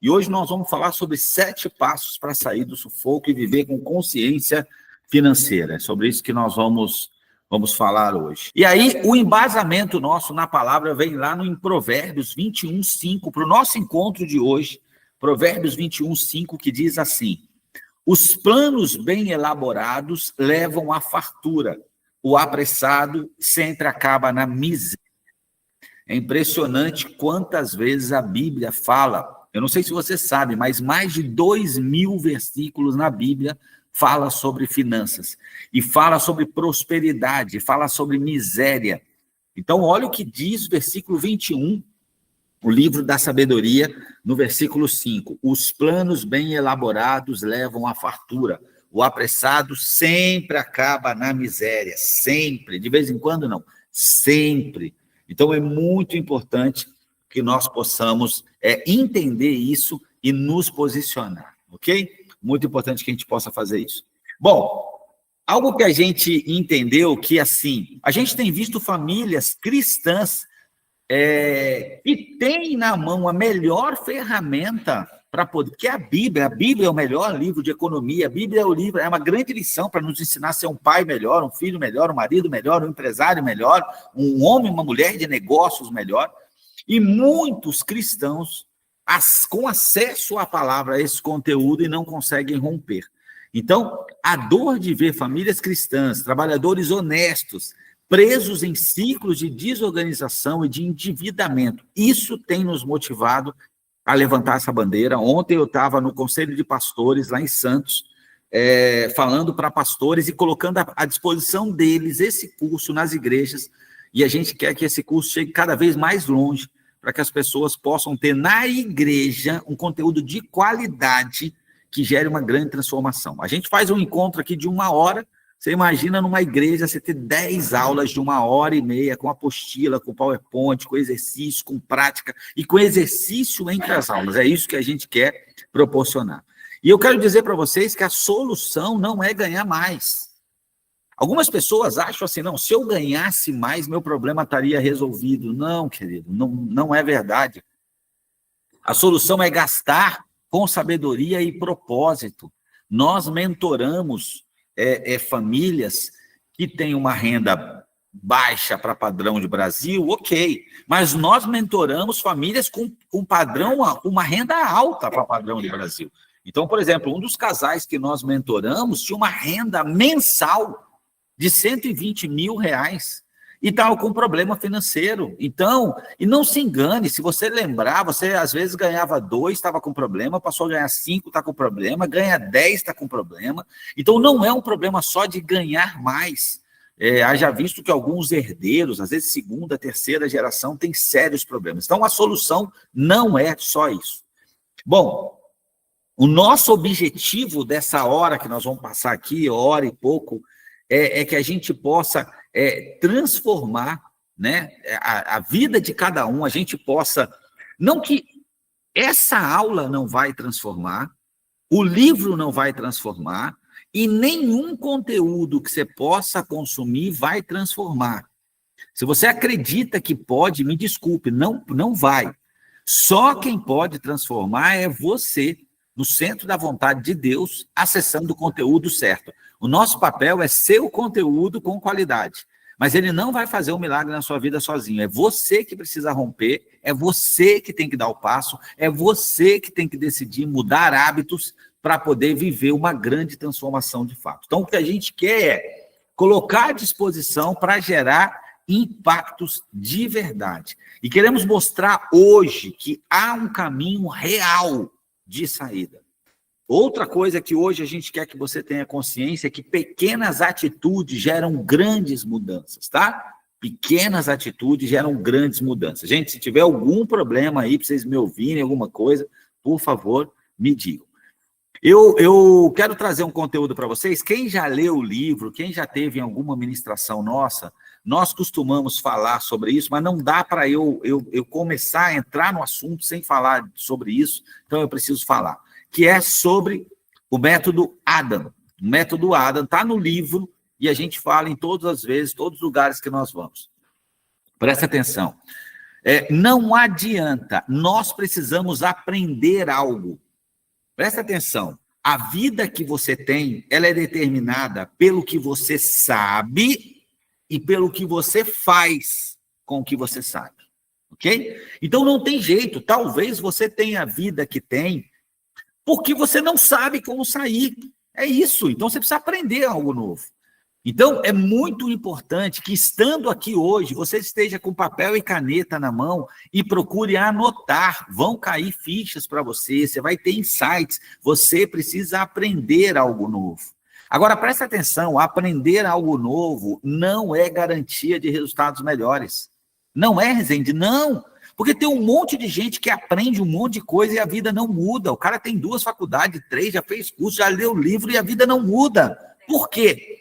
E hoje nós vamos falar sobre 7 passos para sair do sufoco e viver com consciência financeira. É sobre isso que nós vamos falar hoje. E aí, o embasamento nosso na palavra vem lá em Provérbios 21:5, para o nosso encontro de hoje. Provérbios 21:5, que diz assim: os planos bem elaborados levam à fartura, o apressado sempre acaba na miséria. É impressionante quantas vezes a Bíblia fala, eu não sei se você sabe, mas mais de 2.000 versículos na Bíblia fala sobre finanças, e fala sobre prosperidade, fala sobre miséria. Então, olha o que diz o versículo 21, o livro da sabedoria, no versículo 5. Os planos bem elaborados levam à fartura, o apressado sempre acaba na miséria, sempre, de vez em quando não, sempre. Então, é muito importante que nós possamos entender isso e nos posicionar, ok? Muito importante que a gente possa fazer isso. Bom, algo que a gente entendeu que, assim, a gente tem visto famílias cristãs que têm na mão a melhor ferramenta para poder, que é a Bíblia é o melhor livro de economia, a Bíblia é uma grande lição para nos ensinar a ser um pai melhor, um filho melhor, um marido melhor, um empresário melhor, um homem, uma mulher de negócios melhor, e muitos cristãos com acesso à palavra, a esse conteúdo, e não conseguem romper. Então, a dor de ver famílias cristãs, trabalhadores honestos, presos em ciclos de desorganização e de endividamento, isso tem nos motivado a levantar essa bandeira. Ontem eu estava no Conselho de Pastores, lá em Santos, falando para pastores e colocando à disposição deles esse curso nas igrejas, e a gente quer que esse curso chegue cada vez mais longe, para que as pessoas possam ter na igreja um conteúdo de qualidade que gere uma grande transformação. A gente faz um encontro aqui de 1 hora, você imagina numa igreja você ter 10 aulas de 1h30, com apostila, com PowerPoint, com exercício, com prática e com exercício entre as aulas. É isso que a gente quer proporcionar. E eu quero dizer para vocês que a solução não é ganhar mais. Algumas pessoas acham assim, não, se eu ganhasse mais, meu problema estaria resolvido. Não, querido, não é verdade. A solução é gastar com sabedoria e propósito. Nós mentoramos famílias que têm uma renda baixa para padrão de Brasil, ok, mas nós mentoramos famílias com padrão, uma renda alta para padrão de Brasil. Então, por exemplo, um dos casais que nós mentoramos tinha uma renda mensal de R$120 mil, e estava com problema financeiro. Então, e não se engane, se você lembrar, você às vezes ganhava 2, estava com problema, passou a ganhar 5, está com problema, ganha 10, está com problema. Então, não é um problema só de ganhar mais. Haja visto que alguns herdeiros, às vezes 2ª, 3ª geração, têm sérios problemas. Então, a solução não é só isso. Bom, o nosso objetivo dessa hora que nós vamos passar aqui, hora e pouco, é que a gente possa transformar, né, a vida de cada um, a gente possa... Não que essa aula não vai transformar, o livro não vai transformar, e nenhum conteúdo que você possa consumir vai transformar. Se você acredita que pode, me desculpe, não vai. Só quem pode transformar é você, no centro da vontade de Deus, acessando o conteúdo certo. O nosso papel é ser o conteúdo com qualidade, mas ele não vai fazer um milagre na sua vida sozinho. É você que precisa romper, é você que tem que dar o passo, é você que tem que decidir mudar hábitos para poder viver uma grande transformação de fato. Então, o que a gente quer é colocar à disposição para gerar impactos de verdade. E queremos mostrar hoje que há um caminho real de saída. Outra coisa que hoje a gente quer que você tenha consciência é que pequenas atitudes geram grandes mudanças, tá? Pequenas atitudes geram grandes mudanças. Gente, se tiver algum problema aí, para vocês me ouvirem, alguma coisa, por favor, me digam. Eu quero trazer um conteúdo para vocês. Quem já leu o livro, quem já teve em alguma ministração nossa, nós costumamos falar sobre isso, mas não dá para eu começar a entrar no assunto sem falar sobre isso, então eu preciso falar. Que é sobre o método Adam. O método Adam está no livro e a gente fala em todas as vezes, todos os lugares que nós vamos. Presta atenção. Não adianta, nós precisamos aprender algo. Presta atenção, a vida que você tem, ela é determinada pelo que você sabe e pelo que você faz com o que você sabe, ok? Então não tem jeito, talvez você tenha a vida que tem porque você não sabe como sair. É isso, então você precisa aprender algo novo. Então, é muito importante que, estando aqui hoje, você esteja com papel e caneta na mão e procure anotar. Vão cair fichas para você, você vai ter insights, você precisa aprender algo novo. Agora, presta atenção, aprender algo novo não é garantia de resultados melhores. Não é, Rezende? Não, porque tem um monte de gente que aprende um monte de coisa e a vida não muda. O cara tem 2 faculdades, 3, já fez curso, já leu livro e a vida não muda. Por quê?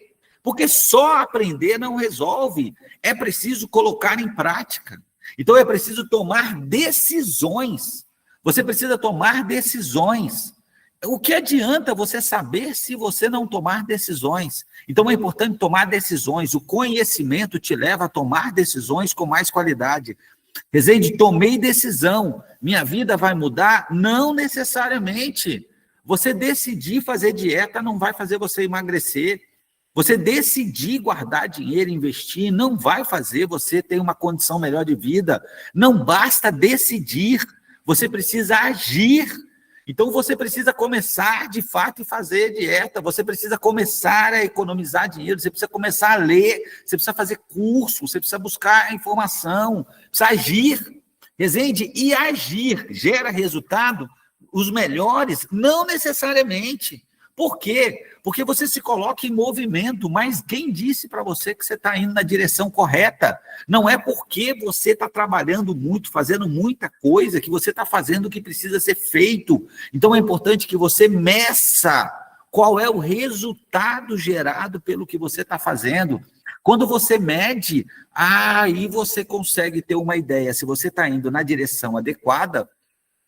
Porque só aprender não resolve, é preciso colocar em prática. Então é preciso tomar decisões. Você precisa tomar decisões. O que adianta você saber se você não tomar decisões? Então é importante tomar decisões. O conhecimento te leva a tomar decisões com mais qualidade. Rezende, tomei decisão. Minha vida vai mudar? Não necessariamente. Você decidir fazer dieta não vai fazer você emagrecer. Você decidir guardar dinheiro, investir, não vai fazer você ter uma condição melhor de vida. Não basta decidir, você precisa agir. Então, você precisa começar, de fato, a fazer dieta, você precisa começar a economizar dinheiro, você precisa começar a ler, você precisa fazer curso, você precisa buscar informação, precisa agir. Rezende, e agir gera resultado? Os melhores? Não necessariamente. Por quê? Porque você se coloca em movimento, mas quem disse para você que você está indo na direção correta? Não é porque você está trabalhando muito, fazendo muita coisa, que você está fazendo o que precisa ser feito. Então é importante que você meça qual é o resultado gerado pelo que você está fazendo. Quando você mede, aí você consegue ter uma ideia se você está indo na direção adequada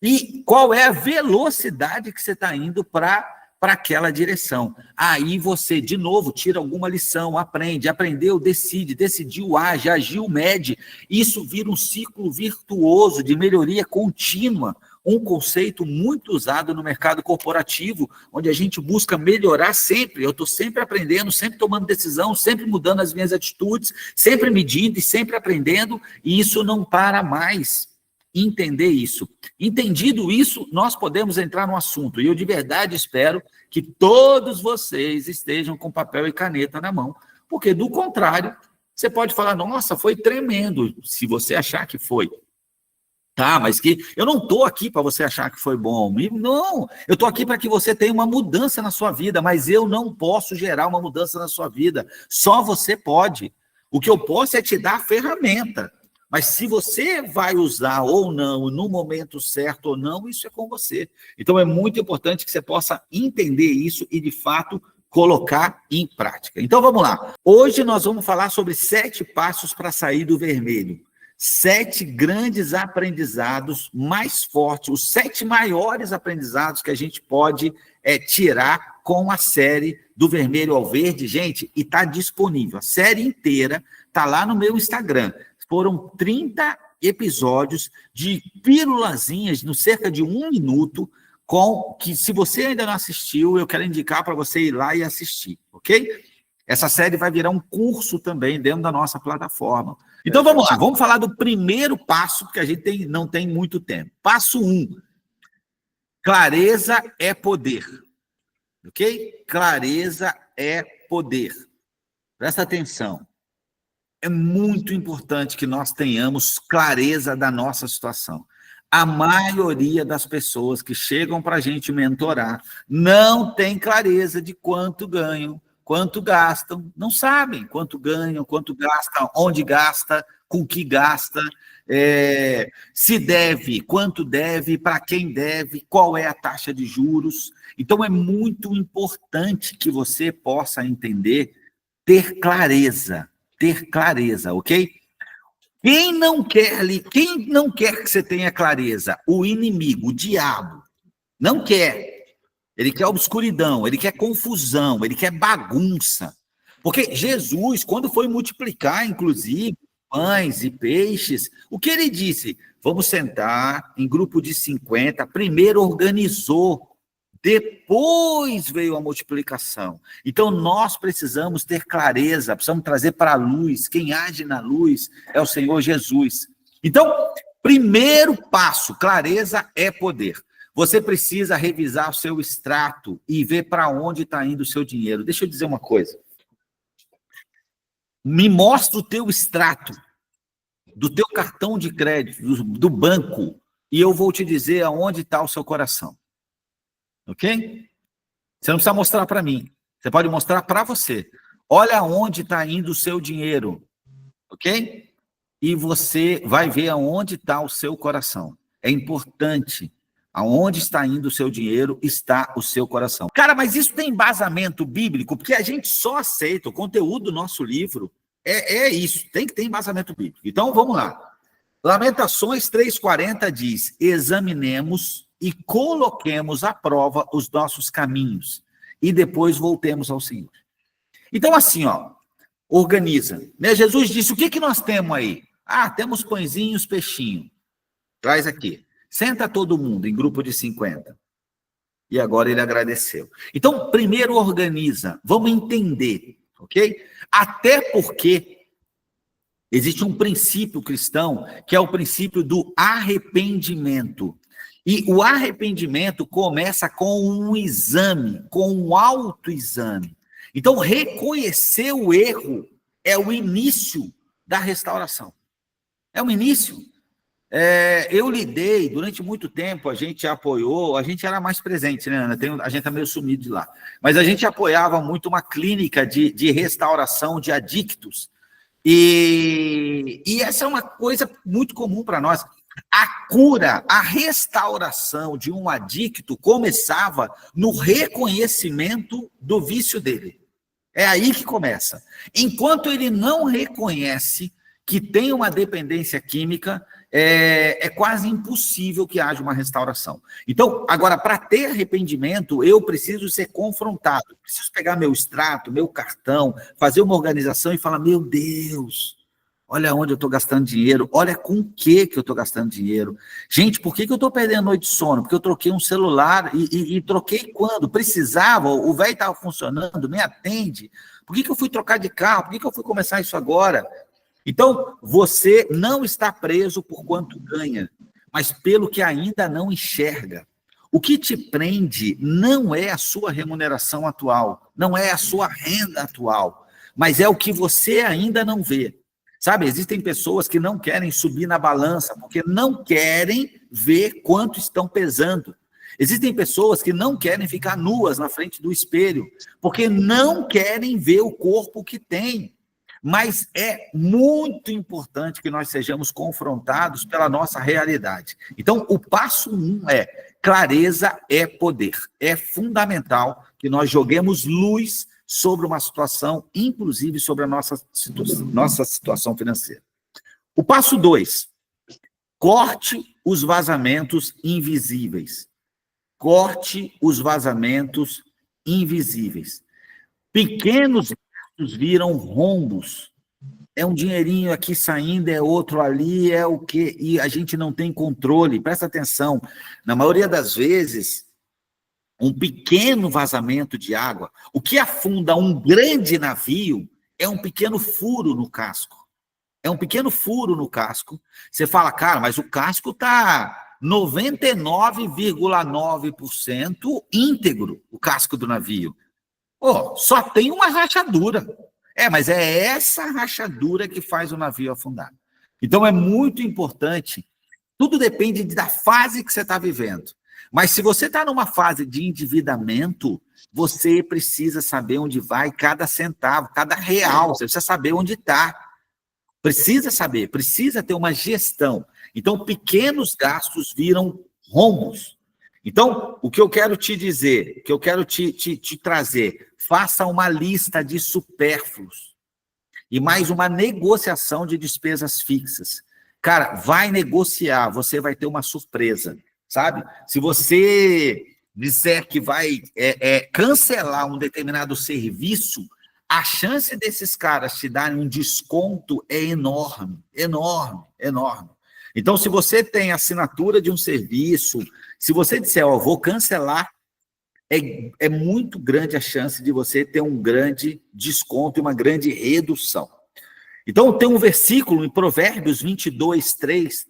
e qual é a velocidade que você está indo para aquela direção. Aí você, de novo, tira alguma lição, aprendeu, decide, decidiu, age, agiu, mede. Isso vira um ciclo virtuoso de melhoria contínua, um conceito muito usado no mercado corporativo, onde a gente busca melhorar sempre. Eu estou sempre aprendendo, sempre tomando decisão, sempre mudando as minhas atitudes, sempre medindo e sempre aprendendo, e isso não para mais. Entender isso. Entendido isso, nós podemos entrar no assunto. E eu de verdade espero que todos vocês estejam com papel e caneta na mão, porque do contrário, você pode falar, nossa, foi tremendo, se você achar que foi. Tá, mas que eu não estou aqui para você achar que foi bom. Não, eu estou aqui para que você tenha uma mudança na sua vida, mas eu não posso gerar uma mudança na sua vida. Só você pode. O que eu posso é te dar a ferramenta. Mas se você vai usar ou não, no momento certo ou não, isso é com você. Então é muito importante que você possa entender isso e, de fato, colocar em prática. Então vamos lá. Hoje nós vamos falar sobre 7 passos para sair do vermelho. 7 grandes aprendizados mais fortes, os 7 maiores aprendizados que a gente pode tirar com a série do vermelho ao verde, gente, e está disponível. A série inteira está lá no meu Instagram. Foram 30 episódios de pílulazinhas, no cerca de 1 minuto, que se você ainda não assistiu, eu quero indicar para você ir lá e assistir, ok? Essa série vai virar um curso também dentro da nossa plataforma. Então vamos lá, vamos falar do primeiro passo, porque a gente não tem muito tempo. Passo 1, clareza é poder, ok? Clareza é poder. Presta atenção. É muito importante que nós tenhamos clareza da nossa situação. A maioria das pessoas que chegam para a gente mentorar não tem clareza de quanto ganham, quanto gastam, não sabem quanto ganham, quanto gastam, onde gasta, com que gasta, se deve, quanto deve, para quem deve, qual é a taxa de juros. Então, é muito importante que você possa entender, ter clareza, ok? Quem não quer que você tenha clareza? O inimigo, o diabo, não quer. Ele quer obscuridão, ele quer confusão, ele quer bagunça. Porque Jesus, quando foi multiplicar, inclusive, pães e peixes, o que ele disse? Vamos sentar em grupo de 50, primeiro organizou, depois veio a multiplicação. Então, nós precisamos ter clareza, precisamos trazer para a luz. Quem age na luz é o Senhor Jesus. Então, primeiro passo, clareza é poder. Você precisa revisar o seu extrato e ver para onde está indo o seu dinheiro. Deixa eu dizer uma coisa. Me mostra o teu extrato do teu cartão de crédito, do banco, e eu vou te dizer aonde está o seu coração. Ok? Você não precisa mostrar para mim. Você pode mostrar para você. Olha aonde está indo o seu dinheiro. Ok? E você vai ver aonde está o seu coração. É importante. Aonde está indo o seu dinheiro, está o seu coração. Cara, mas isso tem embasamento bíblico? Porque a gente só aceita o conteúdo do nosso livro. É isso, tem que ter embasamento bíblico. Então, vamos lá. Lamentações 3,40 diz, examinemos e coloquemos à prova os nossos caminhos e depois voltemos ao Senhor. Então, assim, ó, organiza. Né? Jesus disse, o que nós temos aí? Ah, temos pãezinhos, peixinho. Traz aqui. Senta todo mundo em grupo de 50. E agora ele agradeceu. Então, primeiro organiza. Vamos entender, ok? Até porque existe um princípio cristão, que é o princípio do arrependimento. E o arrependimento começa com um exame, com um autoexame. Então, reconhecer o erro é o início da restauração. É o início. Eu lidei, durante muito tempo, a gente apoiou, a gente era mais presente, né, Ana? A gente está meio sumido de lá. Mas a gente apoiava muito uma clínica de restauração de adictos. E essa é uma coisa muito comum para nós. A cura, a restauração de um adicto começava no reconhecimento do vício dele. É aí que começa. Enquanto ele não reconhece que tem uma dependência química, é quase impossível que haja uma restauração. Então, agora, para ter arrependimento, eu preciso ser confrontado. Preciso pegar meu extrato, meu cartão, fazer uma organização e falar, meu Deus, olha onde eu estou gastando dinheiro, olha com o que eu estou gastando dinheiro. Gente, por que eu estou perdendo noite de sono? Porque eu troquei um celular e troquei quando? Precisava, o velho estava funcionando, me atende. Por que eu fui trocar de carro? Por que eu fui começar isso agora? Então, você não está preso por quanto ganha, mas pelo que ainda não enxerga. O que te prende não é a sua remuneração atual, não é a sua renda atual, mas é o que você ainda não vê. Sabe, existem pessoas que não querem subir na balança, porque não querem ver quanto estão pesando. Existem pessoas que não querem ficar nuas na frente do espelho, porque não querem ver o corpo que têm. Mas é muito importante que nós sejamos confrontados pela nossa realidade. Então, o passo 1 é clareza é poder. É fundamental que nós joguemos luz sobre uma situação, inclusive sobre a nossa situação financeira. O passo 2, corte os vazamentos invisíveis. Corte os vazamentos invisíveis. Pequenos viram rombos. É um dinheirinho aqui saindo, é outro ali, é o quê? E a gente não tem controle. Presta atenção. Na maioria das vezes, um pequeno vazamento de água, o que afunda um grande navio é um pequeno furo no casco. É um pequeno furo no casco. Você fala, cara, mas o casco está 99,9% íntegro, o casco do navio. Só tem uma rachadura. Mas é essa rachadura que faz o navio afundar. Então, é muito importante. Tudo depende da fase que você está vivendo. Mas se você está numa fase de endividamento, você precisa saber onde vai cada centavo, cada real. Você precisa saber onde está. Precisa saber, precisa ter uma gestão. Então, pequenos gastos viram rombos. Então, o que eu quero te dizer, o que eu quero te trazer, faça uma lista de supérfluos e mais uma negociação de despesas fixas. Cara, vai negociar, você vai ter uma surpresa, sabe? Se você disser que vai cancelar um determinado serviço, a chance desses caras te darem um desconto é enorme, enorme, enorme. Então, se você tem assinatura de um serviço, se você disser, ó, vou cancelar, é muito grande a chance de você ter um grande desconto e uma grande redução. Então, tem um versículo em Provérbios 22, 3,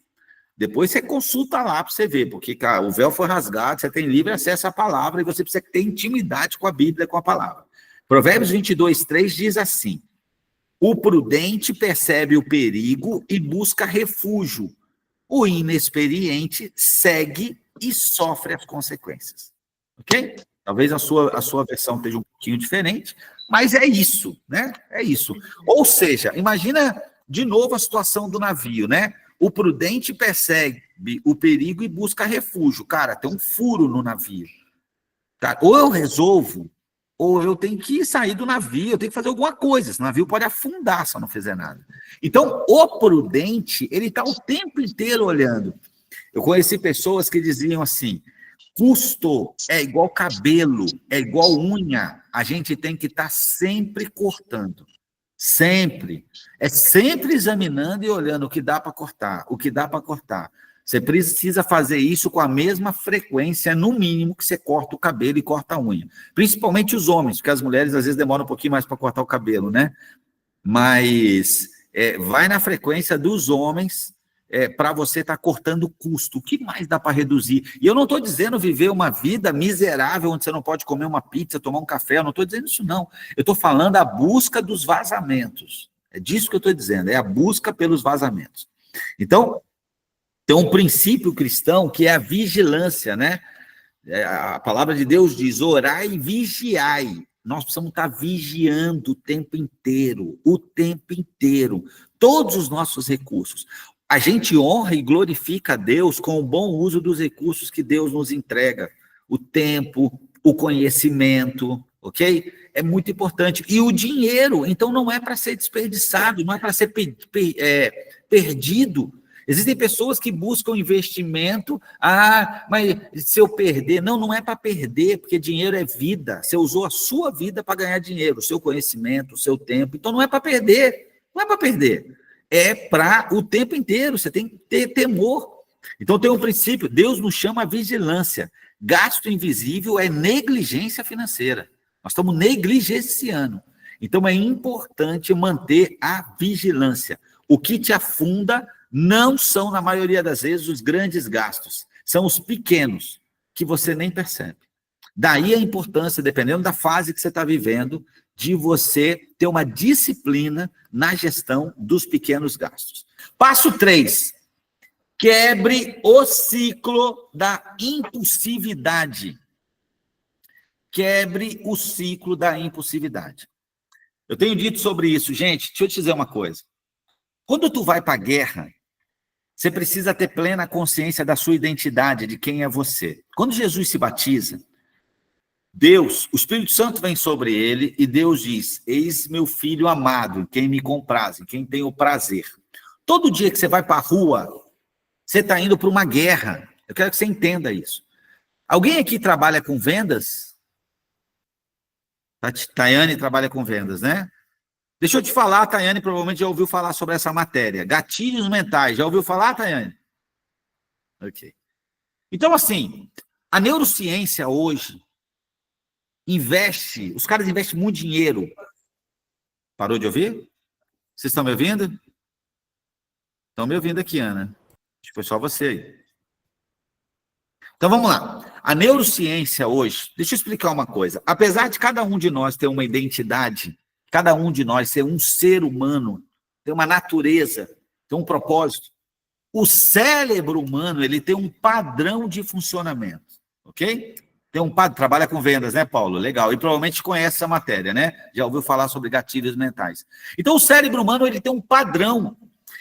depois você consulta lá para você ver, porque cara, o véu foi rasgado, você tem livre acesso à palavra e você precisa ter intimidade com a Bíblia, com a palavra. Provérbios 22, 3 diz assim: o prudente percebe o perigo e busca refúgio. O inexperiente segue e sofre as consequências. Ok? Talvez a sua versão esteja um pouquinho diferente, mas é isso, né? É isso. Ou seja, imagina de novo a situação do navio, né? O prudente percebe o perigo e busca refúgio. Cara, tem um furo no navio. Tá? Ou eu resolvo, ou eu tenho que sair do navio, eu tenho que fazer alguma coisa. Esse navio pode afundar se eu não fizer nada. Então, o prudente, ele está o tempo inteiro olhando. Eu conheci pessoas que diziam assim: custo é igual cabelo, é igual unha. A gente tem que estar sempre cortando. Sempre. É sempre examinando e olhando o que dá para cortar, o que dá para cortar. Você precisa fazer isso com a mesma frequência, no mínimo, que você corta o cabelo e corta a unha. Principalmente os homens, porque as mulheres às vezes demoram um pouquinho mais para cortar o cabelo, né? Mas vai na frequência dos homens para você estar cortando o custo. O que mais dá para reduzir? E eu não estou dizendo viver uma vida miserável, onde você não pode comer uma pizza, tomar um café, eu não estou dizendo isso, não. Eu estou falando a busca dos vazamentos. É disso que eu estou dizendo, é a busca pelos vazamentos. Então, tem um princípio cristão que é a vigilância, né? A palavra de Deus diz: orai e vigiai. Nós precisamos estar vigiando o tempo inteiro, todos os nossos recursos. A gente honra e glorifica a Deus com o bom uso dos recursos que Deus nos entrega. O tempo, o conhecimento, ok? É muito importante. E o dinheiro, então, não é para ser desperdiçado, não é para ser perdido. Existem pessoas que buscam investimento, mas se eu perder... Não é para perder, porque dinheiro é vida. Você usou a sua vida para ganhar dinheiro, o seu conhecimento, o seu tempo. Então, não é para perder, não é para perder. É para o tempo inteiro, você tem que ter temor. Então, tem um princípio, Deus nos chama a vigilância. Gasto invisível é negligência financeira. Nós estamos negligenciando. Então, é importante manter a vigilância. O que te afunda não são, na maioria das vezes, os grandes gastos. São os pequenos, que você nem percebe. Daí a importância, dependendo da fase que você está vivendo, de você ter uma disciplina na gestão dos pequenos gastos. Passo 3. Quebre o ciclo da impulsividade. Quebre o ciclo da impulsividade. Eu tenho dito sobre isso, gente. Deixa eu te dizer uma coisa. Quando tu vai para a guerra, você precisa ter plena consciência da sua identidade, de quem é você. Quando Jesus se batiza, Deus, o Espírito Santo vem sobre ele e Deus diz: eis meu filho amado, em quem me compraz, em quem tenho prazer. Todo dia que você vai para a rua, você está indo para uma guerra. Eu quero que você entenda isso. Alguém aqui trabalha com vendas? A Tayane trabalha com vendas, né? Deixa eu te falar, a Tayane provavelmente já ouviu falar sobre essa matéria. Gatilhos mentais. Já ouviu falar, Tayane? Ok. Então, assim, a neurociência hoje os caras investem muito dinheiro. Parou de ouvir? Vocês estão me ouvindo? Estão me ouvindo aqui, Ana? Acho que foi só você aí. Então, vamos lá. A neurociência hoje, deixa eu explicar uma coisa. Apesar de cada um de nós ter uma identidade, cada um de nós ser um ser humano, ter uma natureza, ter um propósito, o cérebro humano, ele tem um padrão de funcionamento, ok? Tem um padrão, trabalha com vendas, né, Paulo? Legal. E provavelmente conhece essa matéria, né? Já ouviu falar sobre gatilhos mentais. Então, o cérebro humano, ele tem um padrão.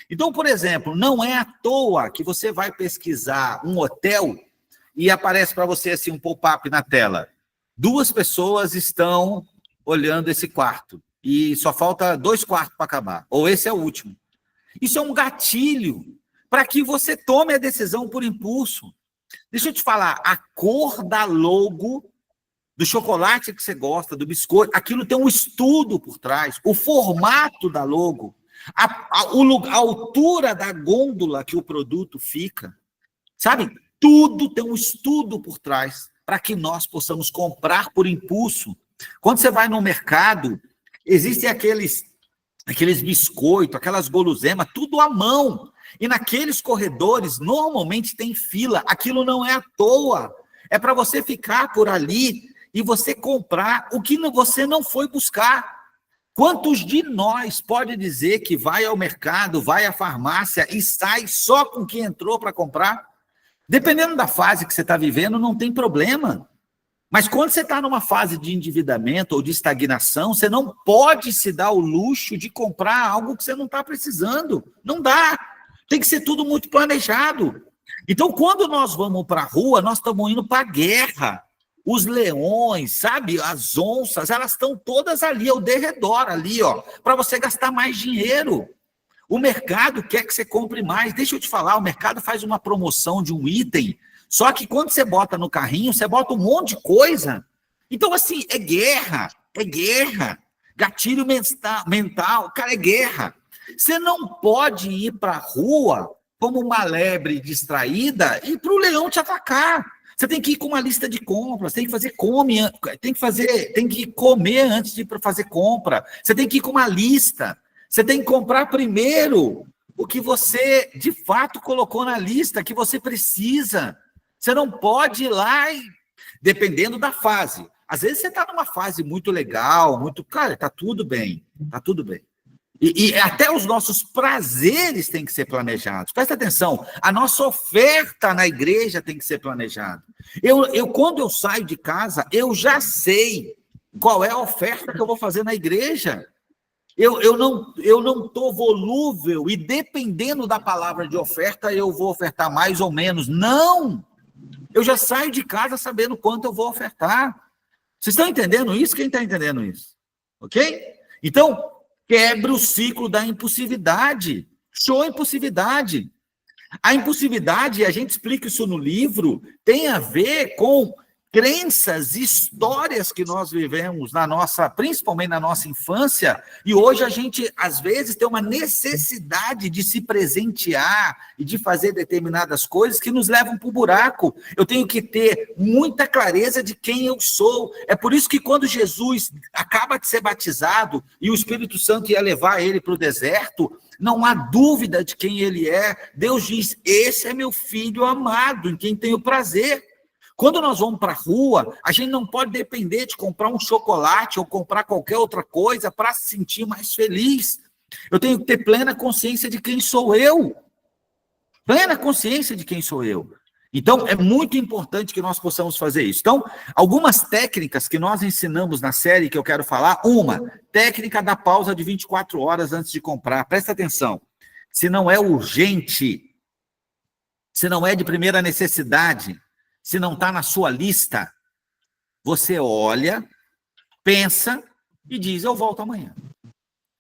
Então, por exemplo, não é à toa que você vai pesquisar um hotel e aparece para você assim um pop-up na tela. 2 pessoas estão olhando esse quarto e só falta 2 quartos para acabar. Ou esse é o último. Isso é um gatilho para que você tome a decisão por impulso. Deixa eu te falar, a cor da logo do chocolate que você gosta, do biscoito, aquilo tem um estudo por trás, o formato da logo, a altura da gôndola que o produto fica, sabe? Tudo tem um estudo por trás para que nós possamos comprar por impulso. Quando você vai no mercado, existem aqueles biscoitos, aquelas guloseimas, tudo à mão. E naqueles corredores, normalmente tem fila. Aquilo não é à toa. É para você ficar por ali e você comprar o que você não foi buscar. Quantos de nós pode dizer que vai ao mercado, vai à farmácia e sai só com o que entrou para comprar? Dependendo da fase que você está vivendo, não tem problema. Mas quando você está numa fase de endividamento ou de estagnação, você não pode se dar o luxo de comprar algo que você não está precisando. Não dá. Tem que ser tudo muito planejado. Então, quando nós vamos para a rua, nós estamos indo para a guerra. Os leões, sabe, as onças, elas estão todas ali, ao derredor, ali, ó, para você gastar mais dinheiro. O mercado quer que você compre mais. Deixa eu te falar, o mercado faz uma promoção de um item, só que quando você bota no carrinho, você bota um monte de coisa. Então, assim, é guerra. Gatilho mental, cara, é guerra. Você não pode ir para a rua como uma lebre distraída e para o leão te atacar. Você tem que ir com uma lista de compras, tem que comer antes de ir para fazer compra. Você tem que ir com uma lista. Você tem que comprar primeiro o que você, de fato, colocou na lista, que você precisa. Você não pode ir lá, dependendo da fase. Às vezes você está numa fase muito legal, cara, está tudo bem, está tudo bem. E até os nossos prazeres têm que ser planejados. Presta atenção, a nossa oferta na igreja tem que ser planejada. Quando eu saio de casa, eu já sei qual é a oferta que eu vou fazer na igreja. Eu não estou volúvel e dependendo da palavra de oferta, eu vou ofertar mais ou menos. Não! Eu já saio de casa sabendo quanto eu vou ofertar. Vocês estão entendendo isso? Quem está entendendo isso? Ok? Então, quebra o ciclo da impulsividade. Show impulsividade. A impulsividade, a gente explica isso no livro, tem a ver com crenças, histórias que nós vivemos principalmente na nossa infância, e hoje a gente, às vezes, tem uma necessidade de se presentear e de fazer determinadas coisas que nos levam para o buraco. Eu tenho que ter muita clareza de quem eu sou. É por isso que quando Jesus acaba de ser batizado e o Espírito Santo ia levar ele para o deserto, não há dúvida de quem ele é. Deus diz, esse é meu filho amado, em quem tenho prazer. Quando nós vamos para a rua, a gente não pode depender de comprar um chocolate ou comprar qualquer outra coisa para se sentir mais feliz. Eu tenho que ter plena consciência de quem sou eu. Plena consciência de quem sou eu. Então, é muito importante que nós possamos fazer isso. Então, algumas técnicas que nós ensinamos na série que eu quero falar. Uma, técnica da pausa de 24 horas antes de comprar. Presta atenção. Se não é urgente, se não é de primeira necessidade, se não está na sua lista, você olha, pensa e diz, eu volto amanhã.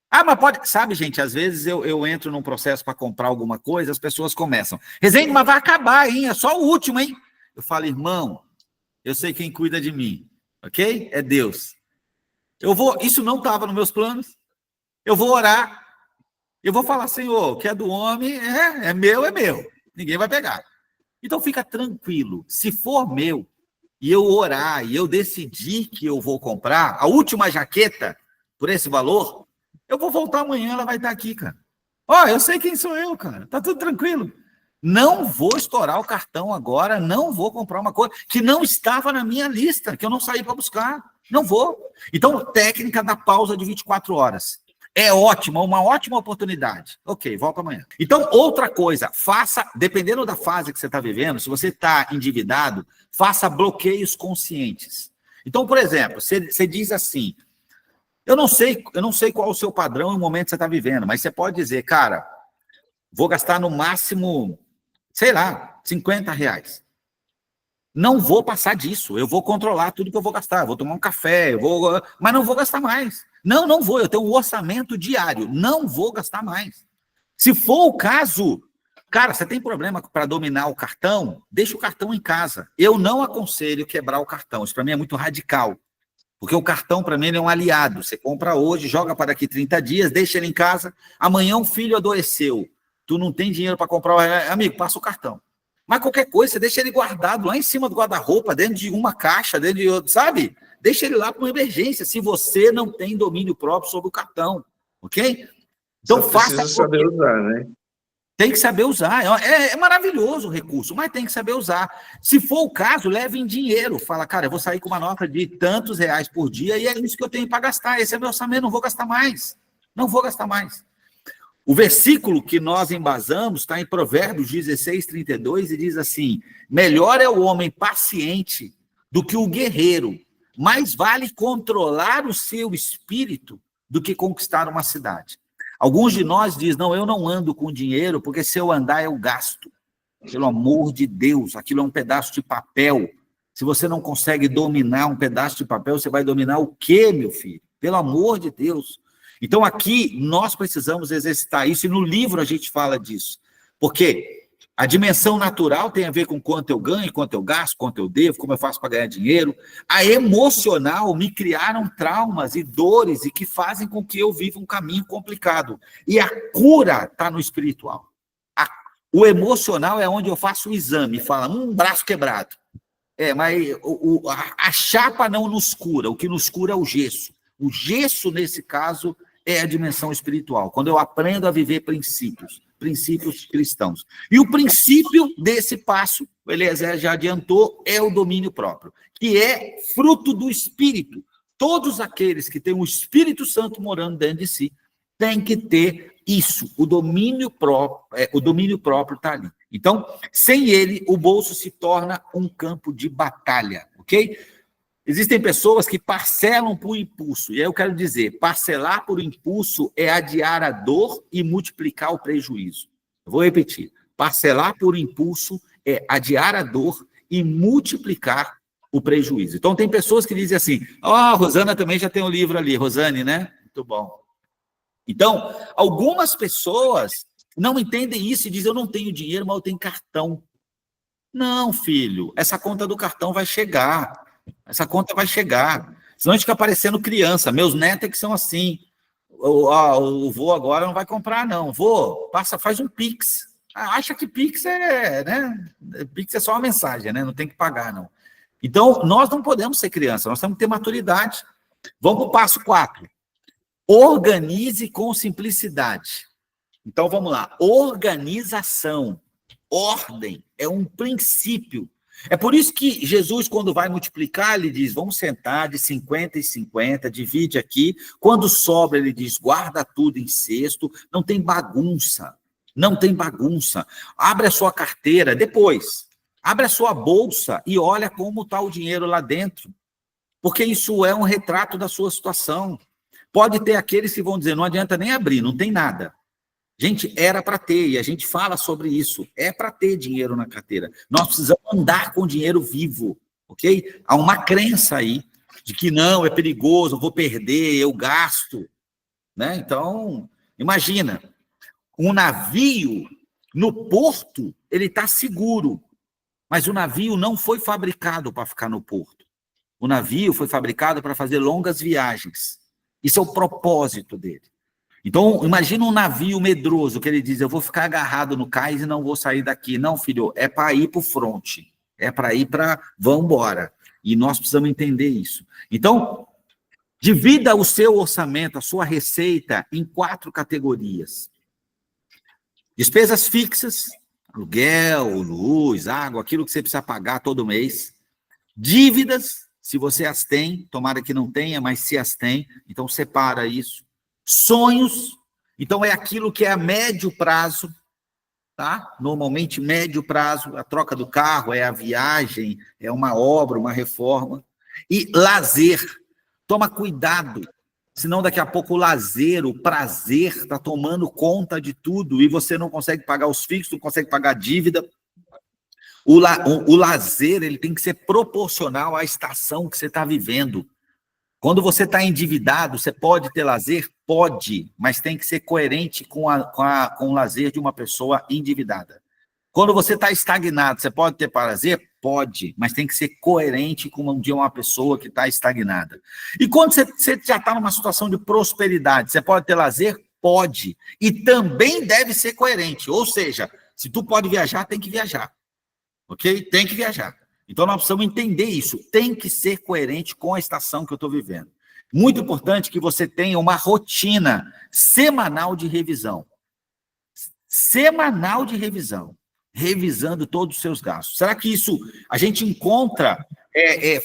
Ah, mas pode... Sabe, gente, às vezes eu entro num processo para comprar alguma coisa, as pessoas começam. Rezende, mas vai acabar, hein? É só o último, hein? Eu falo, irmão, eu sei quem cuida de mim, ok? É Deus. Isso não estava nos meus planos. Eu vou orar. Eu vou falar, Senhor, o que é do homem é meu. Ninguém vai pegar. Então, fica tranquilo. Se for meu, e eu orar, e eu decidir que eu vou comprar a última jaqueta por esse valor, eu vou voltar amanhã, ela vai estar aqui, cara. Eu sei quem sou eu, cara. Tá tudo tranquilo. Não vou estourar o cartão agora, não vou comprar uma coisa que não estava na minha lista, que eu não saí para buscar. Não vou. Então, técnica da pausa de 24 horas. É ótima, uma ótima oportunidade. Ok, volta amanhã. Então, outra coisa, dependendo da fase que você está vivendo, se você está endividado, faça bloqueios conscientes. Então, por exemplo, você diz assim, eu não sei qual é o seu padrão no momento que você está vivendo, mas você pode dizer, cara, vou gastar no máximo, sei lá, R$50. Não vou passar disso, eu vou controlar tudo que eu vou gastar, eu vou tomar um café, mas não vou gastar mais. Não vou, eu tenho um orçamento diário, não vou gastar mais. Se for o caso, Cara, você tem problema para dominar o cartão? Deixa o cartão em casa. Eu não aconselho quebrar o cartão. Isso para mim é muito radical. Porque o cartão, para mim, ele é um aliado. Você compra hoje, joga para daqui 30 dias, deixa ele em casa. Amanhã um filho adoeceu. Tu não tem dinheiro para comprar. Amigo, passa o cartão. Mas qualquer coisa, você deixa ele guardado lá em cima do guarda-roupa, dentro de uma caixa, dentro de outro, sabe? Deixa ele lá para uma emergência, se você não tem domínio próprio sobre o cartão. Ok? Então, precisa saber usar, né? Tem que saber usar. É maravilhoso o recurso, mas tem que saber usar. Se for o caso, leve em dinheiro. Fala, cara, eu vou sair com uma nota de tantos reais por dia e é isso que eu tenho para gastar. Esse é meu orçamento, não vou gastar mais. Não vou gastar mais. O versículo que nós embasamos está em Provérbios 16, 32, e diz assim: melhor é o homem paciente do que o guerreiro. Mais vale controlar o seu espírito do que conquistar uma cidade. Alguns de nós dizem, não, eu não ando com dinheiro, porque se eu andar eu gasto. Pelo amor de Deus, aquilo é um pedaço de papel. Se você não consegue dominar um pedaço de papel, você vai dominar o quê, meu filho? Pelo amor de Deus. Então aqui nós precisamos exercitar isso, e no livro a gente fala disso. Porque a dimensão natural tem a ver com quanto eu ganho, quanto eu gasto, quanto eu devo, como eu faço para ganhar dinheiro. A emocional me criaram traumas e dores e que fazem com que eu viva um caminho complicado. E a cura está no espiritual. O emocional é onde eu faço o exame, fala, braço quebrado. Mas a chapa não nos cura, o que nos cura é o gesso. O gesso, nesse caso, é a dimensão espiritual, quando eu aprendo a viver princípios cristãos. E o princípio desse passo, o Eliezer já adiantou, é o domínio próprio, que é fruto do Espírito. Todos aqueles que têm o Espírito Santo morando dentro de si, têm que ter isso, o domínio próprio está ali. Então, sem ele, o bolso se torna um campo de batalha, ok? Existem pessoas que parcelam por impulso, e aí eu quero dizer, parcelar por impulso é adiar a dor e multiplicar o prejuízo. Eu vou repetir, parcelar por impulso é adiar a dor e multiplicar o prejuízo. Então, tem pessoas que dizem assim, a Rosana também já tem um livro ali, Rosane, né? Muito bom. Então, algumas pessoas não entendem isso e dizem, eu não tenho dinheiro, mas eu tenho cartão. Não, filho, essa conta do cartão vai chegar. Essa conta vai chegar. Senão a gente fica parecendo criança. Meus netos é que são assim. O vô agora não vai comprar, não. Vô, faz um Pix. Acha que Pix né? Pix é só uma mensagem, né? Não tem que pagar, não. Então, nós não podemos ser criança, nós temos que ter maturidade. Vamos para o passo 4. Organize com simplicidade. Então, vamos lá. Organização, ordem, é um princípio. É por isso que Jesus, quando vai multiplicar, ele diz, vamos sentar de 50 em 50, divide aqui. Quando sobra, ele diz, guarda tudo em cesto, não tem bagunça. Não tem bagunça. Abre a sua carteira, depois, abre a sua bolsa e olha como está o dinheiro lá dentro. Porque isso é um retrato da sua situação. Pode ter aqueles que vão dizer, não adianta nem abrir, não tem nada. Gente, era para ter, e a gente fala sobre isso. É para ter dinheiro na carteira. Nós precisamos andar com dinheiro vivo, ok? Há uma crença aí de que não, é perigoso, eu vou perder, eu gasto. Né? Então, imagina, um navio no porto, ele está seguro, mas o navio não foi fabricado para ficar no porto. O navio foi fabricado para fazer longas viagens. Isso é o propósito dele. Então, imagina um navio medroso, que ele diz, eu vou ficar agarrado no cais e não vou sair daqui. Não, filho, é para ir para o fronte. É para ir para... Vamos embora. E nós precisamos entender isso. Então, divida o seu orçamento, a sua receita, em 4 categorias. Despesas fixas, aluguel, luz, água, aquilo que você precisa pagar todo mês. Dívidas, se você as tem, tomara que não tenha, mas se as tem, então separa isso. Sonhos, então é aquilo que é a médio prazo, tá? Normalmente médio prazo, a troca do carro, é a viagem, é uma obra, uma reforma. E lazer, toma cuidado, senão daqui a pouco o lazer, o prazer está tomando conta de tudo e você não consegue pagar os fixos, não consegue pagar a dívida. O lazer, ele tem que ser proporcional à estação que você está vivendo. Quando você está endividado, você pode ter lazer? Pode, mas tem que ser coerente com o lazer de uma pessoa endividada. Quando você está estagnado, você pode ter prazer? Pode, mas tem que ser coerente com o de uma pessoa que está estagnada. E quando você já está numa situação de prosperidade, você pode ter lazer? Pode. E também deve ser coerente. Ou seja, se tu pode viajar, tem que viajar. Ok? Tem que viajar. Então, nós precisamos entender isso. Tem que ser coerente com a estação que eu estou vivendo. Muito importante que você tenha uma rotina semanal de revisão. Semanal de revisão. Revisando todos os seus gastos. Será que isso, a gente encontra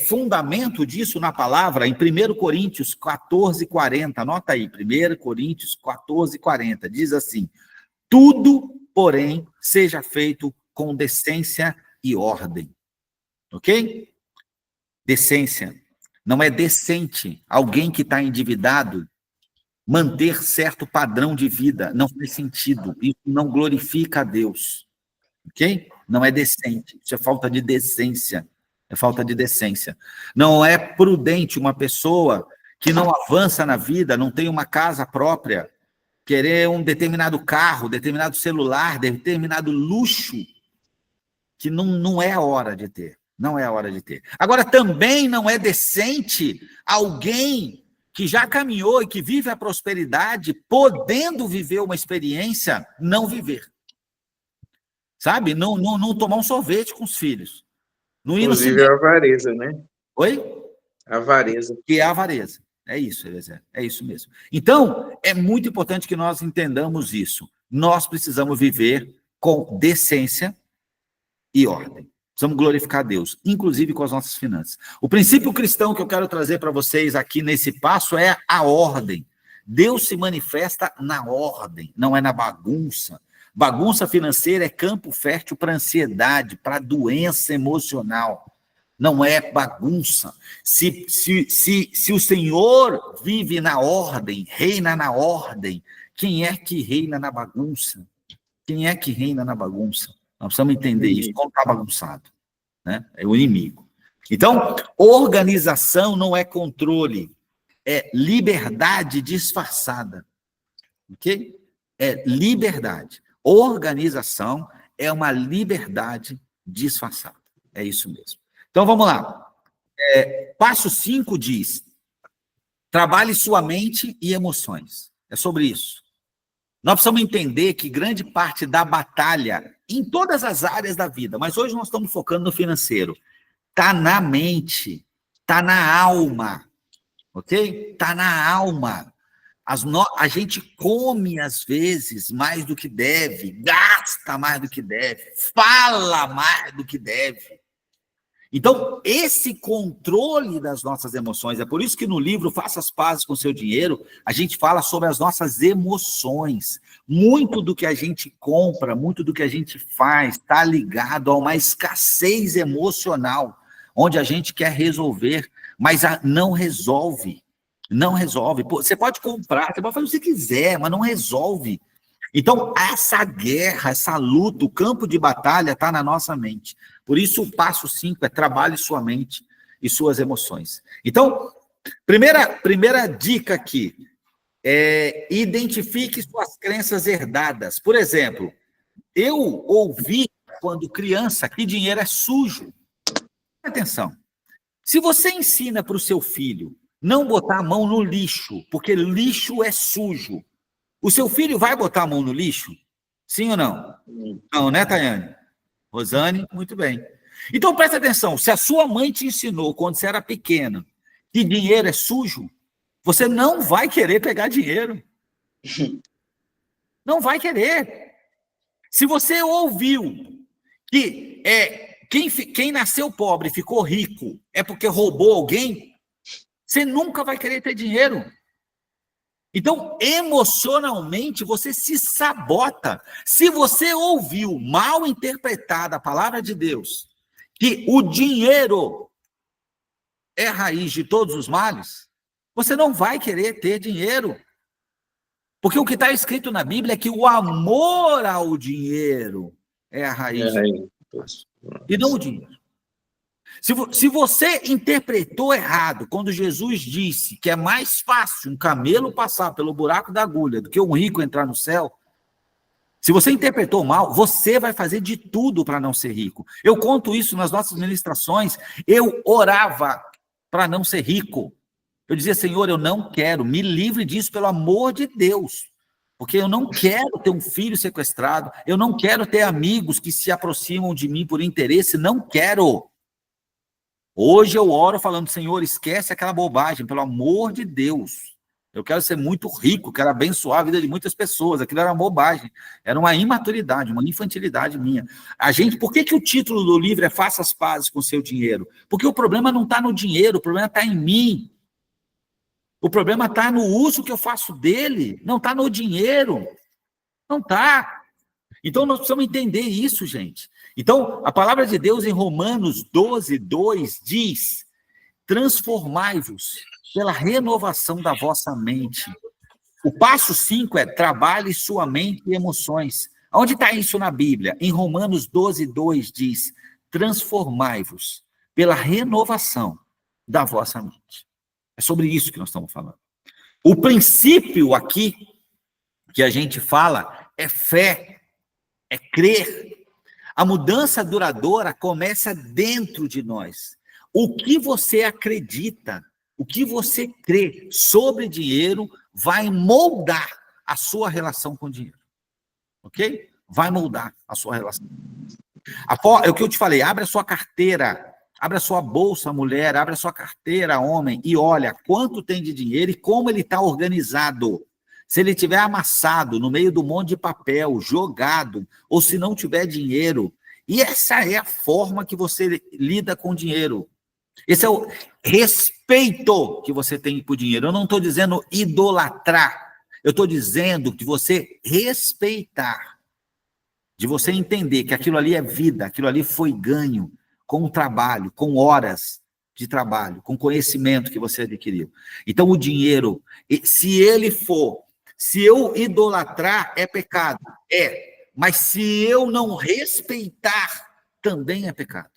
fundamento disso na palavra em 1 Coríntios 14:40? Anota aí, 1 Coríntios 14:40. Diz assim: tudo, porém, seja feito com decência e ordem. Ok? Decência. Não é decente alguém que está endividado manter certo padrão de vida. Não faz sentido. Isso não glorifica a Deus. Ok? Não é decente. Isso é falta de decência. É falta de decência. Não é prudente uma pessoa que não avança na vida, não tem uma casa própria, querer um determinado carro, determinado celular, determinado luxo, que não é a hora de ter. Não é a hora de ter. Agora, também não é decente alguém que já caminhou e que vive a prosperidade, podendo viver uma experiência, não viver. Sabe? Não tomar um sorvete com os filhos. Não ir no Inclusive a avareza, né? Oi? Avareza. Que é a avareza. É isso, Eliezer. É isso mesmo. Então, é muito importante que nós entendamos isso. Nós precisamos viver com decência e ordem. Precisamos glorificar a Deus, inclusive com as nossas finanças. O princípio cristão que eu quero trazer para vocês aqui nesse passo é a ordem. Deus se manifesta na ordem, não é na bagunça. Bagunça financeira é campo fértil para ansiedade, para doença emocional. Não é bagunça. Se o Senhor vive na ordem, reina na ordem, quem é que reina na bagunça? Quem é que reina na bagunça? Nós precisamos entender isso. Não está bagunçado, né? É o inimigo. Então, organização não é controle, é liberdade disfarçada. Ok? É liberdade. Organização é uma liberdade disfarçada. É isso mesmo. Então, vamos lá. Passo 5 diz: trabalhe sua mente e emoções. É sobre isso. Nós precisamos entender que grande parte da batalha, em todas as áreas da vida, mas hoje nós estamos focando no financeiro, está na mente, está na alma, ok? Está na alma. A gente come, às vezes, mais do que deve, gasta mais do que deve, fala mais do que deve. Então, esse controle das nossas emoções, é por isso que no livro Faça as Pazes com o Seu Dinheiro, a gente fala sobre as nossas emoções. Muito do que a gente compra, muito do que a gente faz, está ligado a uma escassez emocional, onde a gente quer resolver, mas não resolve. Não resolve. Você pode comprar, você pode fazer o que você quiser, mas não resolve. Então, essa guerra, essa luta, o campo de batalha está na nossa mente. Por isso, o passo 5 é trabalhe sua mente e suas emoções. Então, primeira dica aqui é identifique suas crenças herdadas. Por exemplo, eu ouvi, quando criança, que dinheiro é sujo. Presta atenção. Se você ensina para o seu filho não botar a mão no lixo, porque lixo é sujo, o seu filho vai botar a mão no lixo? Sim ou não? Não, né, Tayane? Rosane, muito bem. Então, presta atenção. Se a sua mãe te ensinou, quando você era pequeno, que dinheiro é sujo, você não vai querer pegar dinheiro. Não vai querer. Se você ouviu que quem nasceu pobre e ficou rico é porque roubou alguém, você nunca vai querer ter dinheiro. Então, emocionalmente, você se sabota. Se você ouviu mal interpretada a palavra de Deus, que o dinheiro é a raiz de todos os males, você não vai querer ter dinheiro. Porque o que está escrito na Bíblia é que o amor ao dinheiro é a raiz. E não o dinheiro. Se você interpretou errado quando Jesus disse que é mais fácil um camelo passar pelo buraco da agulha do que um rico entrar no céu, se você interpretou mal, você vai fazer de tudo para não ser rico. Eu conto isso nas nossas ministrações. Eu orava para não ser rico. Eu dizia, Senhor, eu não quero, me livre disso, pelo amor de Deus. Porque eu não quero ter um filho sequestrado, eu não quero ter amigos que se aproximam de mim por interesse, não quero. Hoje eu oro falando, Senhor, esquece aquela bobagem, pelo amor de Deus. Eu quero ser muito rico, quero abençoar a vida de muitas pessoas. Aquilo era uma bobagem, era uma imaturidade, uma infantilidade minha. Por que o título do livro é Faça as Pazes com o Seu Dinheiro? Porque o problema não está no dinheiro, o problema está em mim. O problema está no uso que eu faço dele, não está no dinheiro. Não está. Então, nós precisamos entender isso, gente. Então, a palavra de Deus em Romanos 12, 2 diz: transformai-vos pela renovação da vossa mente. O passo 5 é: trabalhe sua mente e emoções. Onde está isso na Bíblia? Em Romanos 12, 2 diz: transformai-vos pela renovação da vossa mente. É sobre isso que nós estamos falando. O princípio aqui que a gente fala é fé, é crer. A mudança duradoura começa dentro de nós. O que você acredita, o que você crê sobre dinheiro vai moldar a sua relação com o dinheiro. Ok? Vai moldar a sua relação. É o que eu te falei, abre a sua carteira, abre a sua bolsa, mulher, abre a sua carteira, homem, e olha quanto tem de dinheiro e como ele está organizado. Se ele tiver amassado no meio do monte de papel, jogado, ou se não tiver dinheiro, e essa é a forma que você lida com o dinheiro. Esse é o respeito que você tem por dinheiro. Eu não estou dizendo idolatrar, eu estou dizendo que você respeitar, de você entender que aquilo ali é vida, aquilo ali foi ganho com o trabalho, com horas de trabalho, com conhecimento que você adquiriu. Então, o dinheiro, se eu idolatrar, é pecado. Mas se eu não respeitar, também é pecado.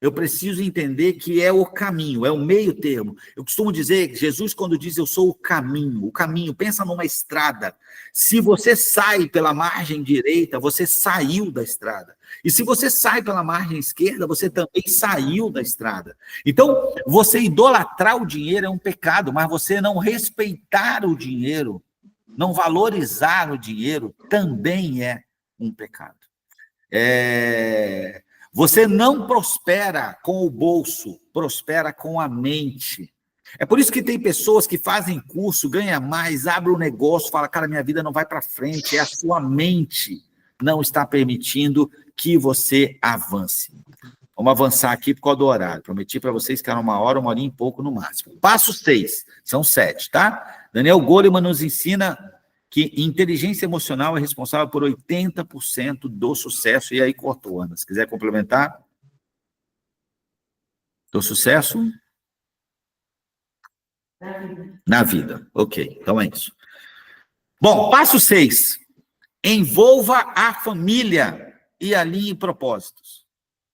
Eu preciso entender que é o caminho, é o meio termo. Eu costumo dizer, Jesus quando diz eu sou o caminho, pensa numa estrada. Se você sai pela margem direita, você saiu da estrada. E se você sai pela margem esquerda, você também saiu da estrada. Então, você idolatrar o dinheiro é um pecado, mas você não respeitar o dinheiro, não valorizar o dinheiro, também é um pecado. Você não prospera com o bolso, prospera com a mente. É por isso que tem pessoas que fazem curso, ganham mais, abrem um negócio, fala, cara, minha vida não vai para frente, é a sua mente não está permitindo que você avance. Vamos avançar aqui por causa do horário. Prometi para vocês que era 1 hora e pouco no máximo. Passo 6, são 7, tá? Daniel Goleman nos ensina que inteligência emocional é responsável por 80% do sucesso. E aí cortou, Ana. Se quiser complementar. Do sucesso? Na vida. Ok, então é isso. Bom, passo 6. Envolva a família e alinhe propósitos.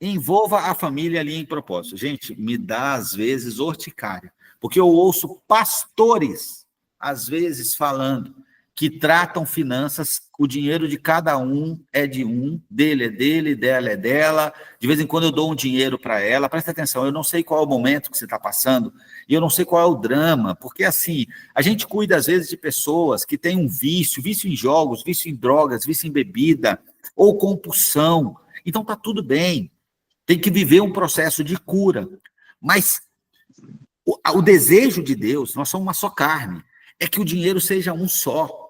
Envolva a família e alinhe propósitos. Gente, me dá, às vezes, urticária. Porque eu ouço pastores, às vezes, falando que tratam finanças, o dinheiro de cada um é de um, dele é dele, dela é dela, de vez em quando eu dou um dinheiro para ela, presta atenção, eu não sei qual é o momento que você está passando, e eu não sei qual é o drama, porque assim, a gente cuida às vezes de pessoas que têm um vício em jogos, vício em drogas, vício em bebida, ou compulsão, então está tudo bem, tem que viver um processo de cura, mas o desejo de Deus, nós somos uma só carne, é que o dinheiro seja um só.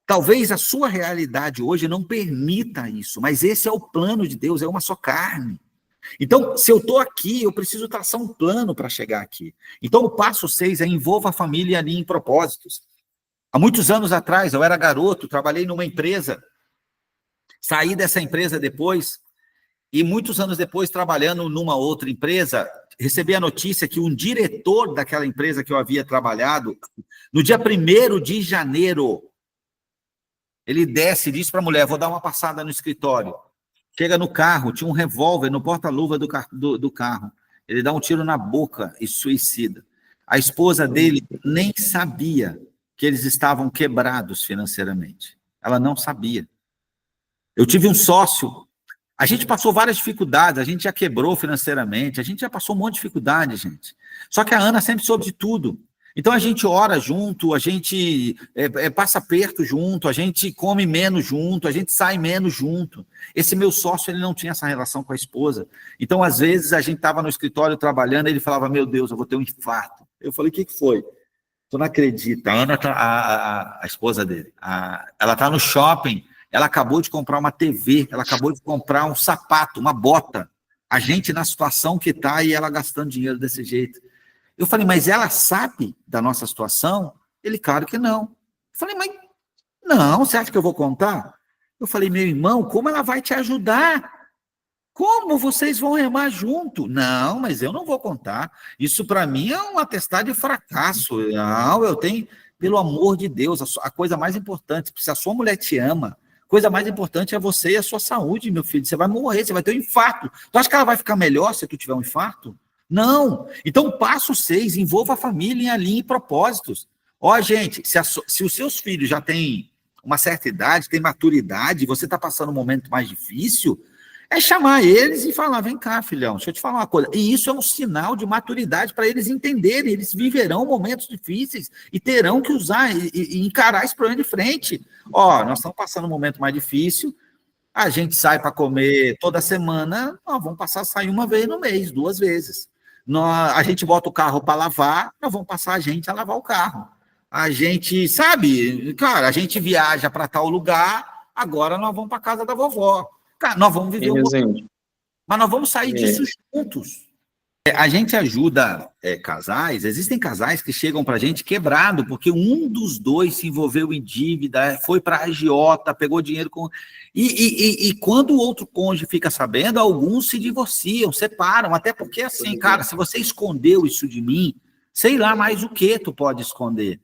Talvez a sua realidade hoje não permita isso, mas esse é o plano de Deus, é uma só carne. Então, se eu estou aqui, eu preciso traçar um plano para chegar aqui. Então, o passo 6 é envolva a família ali em propósitos. Há muitos anos atrás, eu era garoto, trabalhei numa empresa, saí dessa empresa depois, e muitos anos depois, trabalhando numa outra empresa, recebi a notícia que um diretor daquela empresa que eu havia trabalhado, no dia 1º de janeiro, ele desce e diz para a mulher, vou dar uma passada no escritório. Chega no carro, tinha um revólver no porta-luva do carro. Ele dá um tiro na boca e suicida. A esposa dele nem sabia que eles estavam quebrados financeiramente. Ela não sabia. Eu tive um sócio, a gente passou várias dificuldades, a gente já quebrou financeiramente, a gente já passou um monte de dificuldade, gente. Só que a Ana sempre soube de tudo. Então a gente ora junto, a gente passa aperto junto, a gente come menos junto, a gente sai menos junto. Esse meu sócio, ele não tinha essa relação com a esposa. Então, às vezes, a gente estava no escritório trabalhando, ele falava, meu Deus, eu vou ter um infarto. Eu falei, o que foi? Tu não acredita, a Ana, a esposa dele, ela está no shopping, ela acabou de comprar uma TV, ela acabou de comprar um sapato, uma bota. A gente na situação que está e ela gastando dinheiro desse jeito. Eu falei, mas ela sabe da nossa situação? Ele, claro que não. Eu falei, mas não, você acha que eu vou contar? Eu falei, meu irmão, como ela vai te ajudar? Como vocês vão remar junto? Não, mas eu não vou contar. Isso para mim é um atestado de fracasso. Não, eu tenho, pelo amor de Deus, a coisa mais importante, se a sua mulher te ama, a coisa mais importante é você e a sua saúde, meu filho. Você vai morrer, você vai ter um infarto. Tu acha que ela vai ficar melhor se tu tiver um infarto? Não. Então, passo 6, envolva a família em alinhe propósitos. Ó, gente, se os seus filhos já têm uma certa idade, têm maturidade, você está passando um momento mais difícil, é chamar eles e falar, vem cá, filhão, deixa eu te falar uma coisa. E isso é um sinal de maturidade para eles entenderem, eles viverão momentos difíceis e terão que usar e encarar esse problema de frente. Ó, nós estamos passando um momento mais difícil, a gente sai para comer toda semana, nós vamos passar a sair uma vez no mês, 2 vezes. A gente bota o carro para lavar, nós vamos passar a gente a lavar o carro. A gente, sabe, cara, a gente viaja para tal lugar, agora nós vamos para a casa da vovó. Cara, nós vamos viver mas nós vamos sair disso juntos. A gente ajuda casais, existem casais que chegam para a gente quebrado, porque um dos dois se envolveu em dívida, foi para a agiota, pegou dinheiro com... E quando o outro cônjuge fica sabendo, alguns se divorciam, separam, até porque assim, cara, se você escondeu isso de mim, sei lá mais o que tu pode esconder.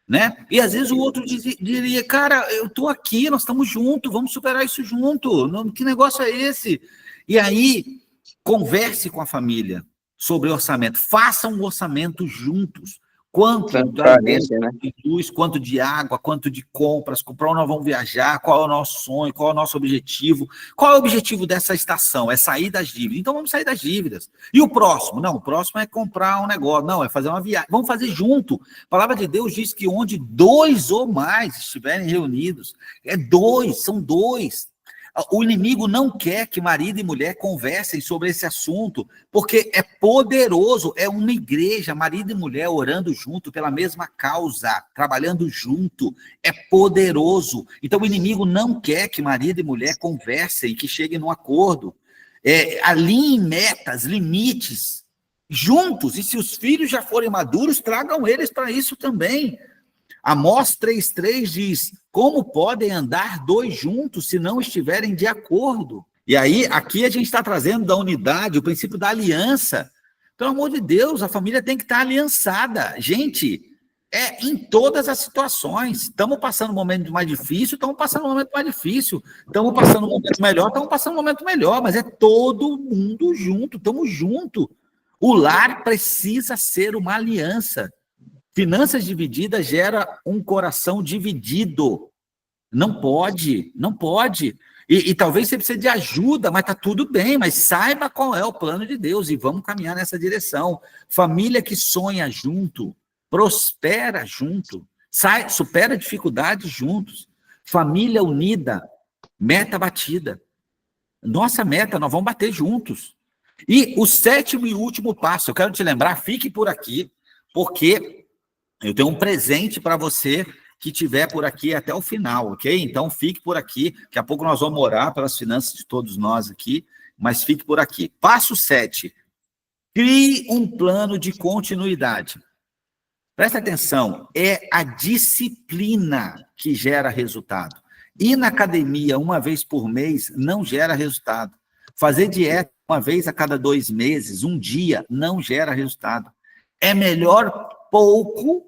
Né? E às vezes o outro diria, cara, eu tô aqui, nós estamos juntos, vamos superar isso junto, que negócio é esse? E aí, converse com a família sobre orçamento, façam um orçamento juntos, quanto de luz, quanto de água, quanto de compras, para onde nós vamos viajar, qual é o nosso sonho, qual é o nosso objetivo, qual é o objetivo dessa estação? É sair das dívidas, então vamos sair das dívidas. E o próximo? Não, o próximo é comprar um negócio, não, é fazer uma viagem, vamos fazer junto. A palavra de Deus diz que onde 2 ou mais estiverem reunidos, são 2. O inimigo não quer que marido e mulher conversem sobre esse assunto, porque é poderoso, é uma igreja, marido e mulher orando junto pela mesma causa, trabalhando junto, é poderoso. Então o inimigo não quer que marido e mulher conversem, que cheguem num acordo, alinhem metas, limites, juntos, e se os filhos já forem maduros, tragam eles para isso também. Amós 3,3 diz, como podem andar 2 juntos se não estiverem de acordo? E aí, aqui a gente está trazendo da unidade, o princípio da aliança. Pelo amor de Deus, a família tem que estar aliançada. Gente, em todas as situações. Estamos passando um momento mais difícil, estamos passando um momento mais difícil. Estamos passando um momento melhor, estamos passando um momento melhor. Mas é todo mundo junto, estamos juntos. O lar precisa ser uma aliança. Finanças divididas gera um coração dividido. Não pode, não pode. E talvez você precise de ajuda, mas está tudo bem, mas saiba qual é o plano de Deus e vamos caminhar nessa direção. Família que sonha junto, prospera junto, supera dificuldades juntos. Família unida, meta batida. Nossa meta, nós vamos bater juntos. E o 7º e último passo, eu quero te lembrar, fique por aqui, porque eu tenho um presente para você que estiver por aqui até o final, ok? Então, fique por aqui. Daqui a pouco nós vamos orar pelas finanças de todos nós aqui, mas fique por aqui. Passo 7. Crie um plano de continuidade. Presta atenção, é a disciplina que gera resultado. Ir na academia uma vez por mês não gera resultado. Fazer dieta uma vez a cada 2 meses, um dia, não gera resultado. É melhor pouco,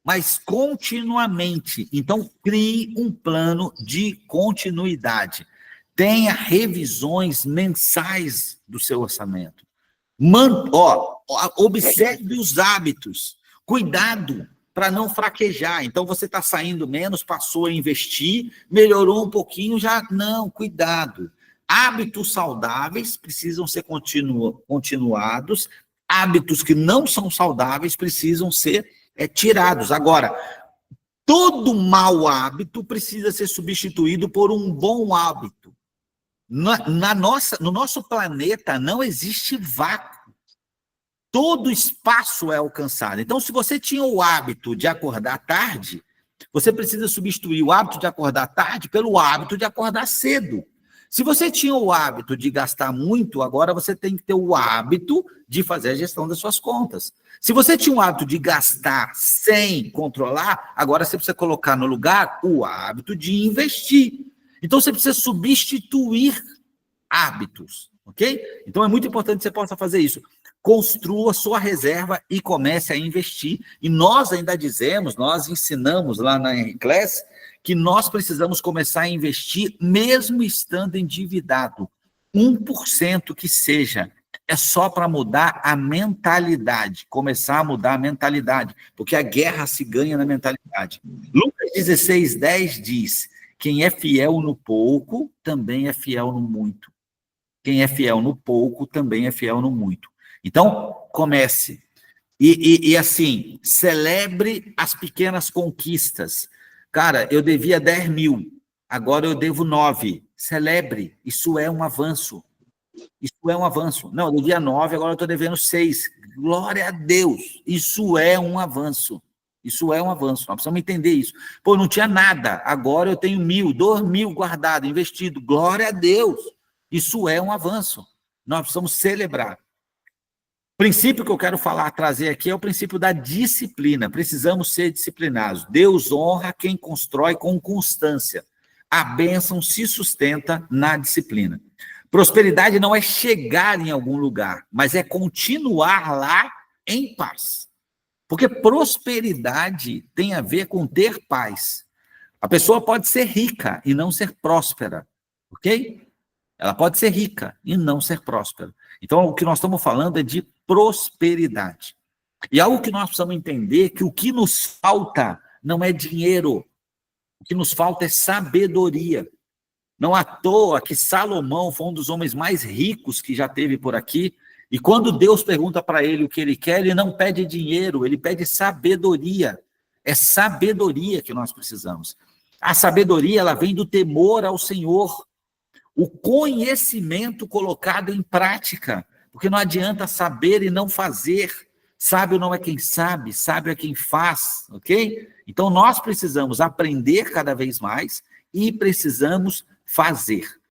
mas continuamente. Então, crie um plano de continuidade. Tenha revisões mensais do seu orçamento. Observe os hábitos. Cuidado para não fraquejar. Então, você está saindo menos, passou a investir, melhorou um pouquinho, já... Não, cuidado. Hábitos saudáveis precisam ser continuados, hábitos que não são saudáveis precisam ser tirados. Agora, todo mau hábito precisa ser substituído por um bom hábito. No nosso planeta não existe vácuo. Todo espaço é alcançado. Então, se você tinha o hábito de acordar tarde, você precisa substituir o hábito de acordar tarde pelo hábito de acordar cedo. Se você tinha o hábito de gastar muito, agora você tem que ter o hábito de fazer a gestão das suas contas. Se você tinha o hábito de gastar sem controlar, agora você precisa colocar no lugar o hábito de investir. Então, você precisa substituir hábitos, ok? Então, é muito importante que você possa fazer isso. Construa sua reserva e comece a investir. E nós ainda dizemos, nós ensinamos lá na Henry Class, que nós precisamos começar a investir mesmo estando endividado. 1% que seja. É só para mudar a mentalidade. Começar a mudar a mentalidade. Porque a guerra se ganha na mentalidade. Lucas 16:10 diz: quem é fiel no pouco, também é fiel no muito. Quem é fiel no pouco, também é fiel no muito. Então, comece. E assim, celebre as pequenas conquistas. Cara, eu devia 10 mil, agora eu devo 9. Celebre, isso é um avanço. Isso é um avanço. Não, eu devia 9, agora eu estou devendo 6. Glória a Deus, isso é um avanço. Isso é um avanço, nós precisamos entender isso. Pô, não tinha nada, agora eu tenho 1.000, 2.000 guardado, investido. Glória a Deus, isso é um avanço. Nós precisamos celebrar. O princípio que eu quero trazer aqui é o princípio da disciplina. Precisamos ser disciplinados. Deus honra quem constrói com constância. A bênção se sustenta na disciplina. Prosperidade não é chegar em algum lugar, mas é continuar lá em paz. Porque prosperidade tem a ver com ter paz. A pessoa pode ser rica e não ser próspera, ok? Ela pode ser rica e não ser próspera. Então, o que nós estamos falando é de prosperidade. E algo que nós precisamos entender, que o que nos falta não é dinheiro, o que nos falta é sabedoria. Não à toa que Salomão foi um dos homens mais ricos que já teve por aqui, e quando Deus pergunta para ele o que ele quer, ele não pede dinheiro, ele pede sabedoria. É sabedoria que nós precisamos. A sabedoria, ela vem do temor ao Senhor. O conhecimento colocado em prática, porque não adianta saber e não fazer. Sábio não é quem sabe, sábio é quem faz, ok? Então, nós precisamos aprender cada vez mais e precisamos fazer.